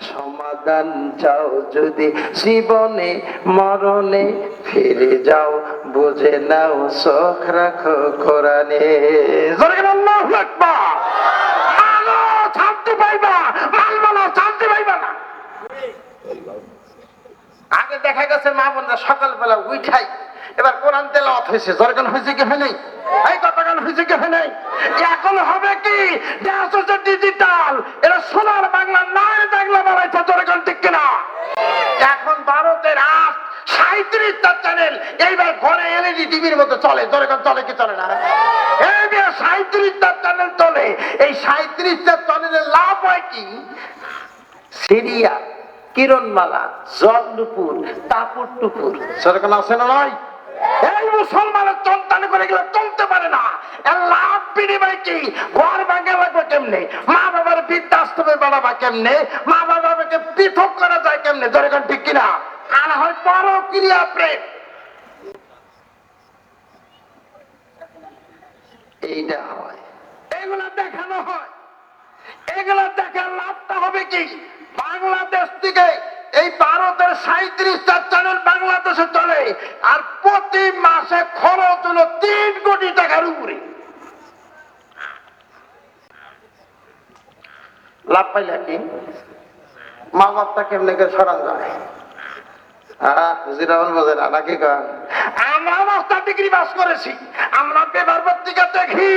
সমাধান চাও যদি জীবনে মরণে, ফিরে যাও বুঝে নাও চোখ রাখো কোরআনে। আল্লাহু আকবার। মানো শান্তি পাইবা, মানবা না শান্তি পাইবা না। আগে দেখা গেছে মা বোনরা সকালবেলা উঠাই এবার কোরআন তেলাওয়াত হয়েছে, জরগান হয়েছে কি হয় নাই, এই কথাগান হয়েছে কি হয় নাই। এখন হবে কি দেশ হচ্ছে ডিজিটাল, এরা সোনার বাংলা নয় বাংলা বানাইছে, জরগান ঠিক কিনা। এখন ভারতের 37টা চ্যানেল এইবার ঘরে এলইডি টিভির মতো চলে, জরগান চলে কি চলে না। এই 37টা চ্যানেল চলে, এই 37টা চ্যানেলের লাভ হয় কি, সিরিয়াল, কিরণমালা, জলদুপুর, তাপুর টুপুর, সেরকম আছে না নয়। এই মুসলমানের সন্তান করে গেলে চলতে পারে না। এর লাভ বিনিময় কি, ঘর ভাঙা লাগবে কেমনে, মা বাবার বৃদ্ধাশ্রমে বাড়াবা কেমনে, মা বাবাকে পৃথক করা যায় কেমনে, যেরকম ঠিক কিনা। আর হয় পরক্রিয়া প্রেম, এইটা হয়, এগুলা দেখানো হয়। এগুলা দেখার লাভটা হবে কি, বাংলাদেশ থেকে এই ভারতের 37টা চ্যানেল বাংলাদেশে চলে, আর প্রতি মাসে খরচ হলো 3 কোটি টাকার উপরে। লাভ পাইলা কি, মা বাপটা কেমনে করে সরান যায়। আমরা মাস্টার ডিগ্রি পাস করেছি, আমরা পেপার পত্রিকা দেখি,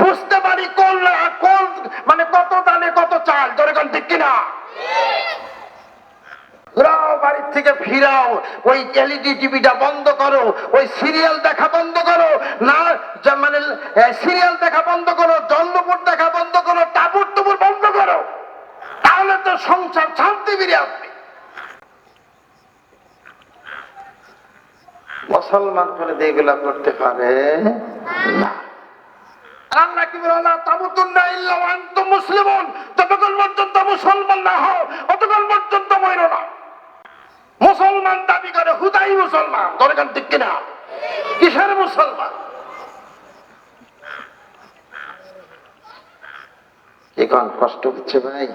বুঝতে পারি কোন মানে কত দানে কত চাল, যেরকম ঠিক কিনা। ঘুরাও বাড়ির থেকে ফিরাও, ওই এলইডি টিভিটা বন্ধ করো, ওই সিরিয়াল দেখা বন্ধ করো, না মানে সিরিয়াল দেখা বন্ধ করো, জলদুপুর দেখা বন্ধ করো, টাপুর টুপুর বন্ধ করো, তাহলে তো সংসার শান্তি ফিরে আসবে। মুসলমান করে এগুলা করতে পারে না। আল্লাহ কি বলে, আল্লাহ তামুতুন্না ইল্লা ওয়া আনতুম মুসলিমুন, যতক্ষণ পর্যন্ত মুসলমান না হও ততক্ষণ পর্যন্ত মরো না। মুসলমান দাবি করে হুদাই মুসলমান, দরকার ঠিক কিনা। কিসের মুসলমান, এখন কষ্ট হচ্ছে ভাই।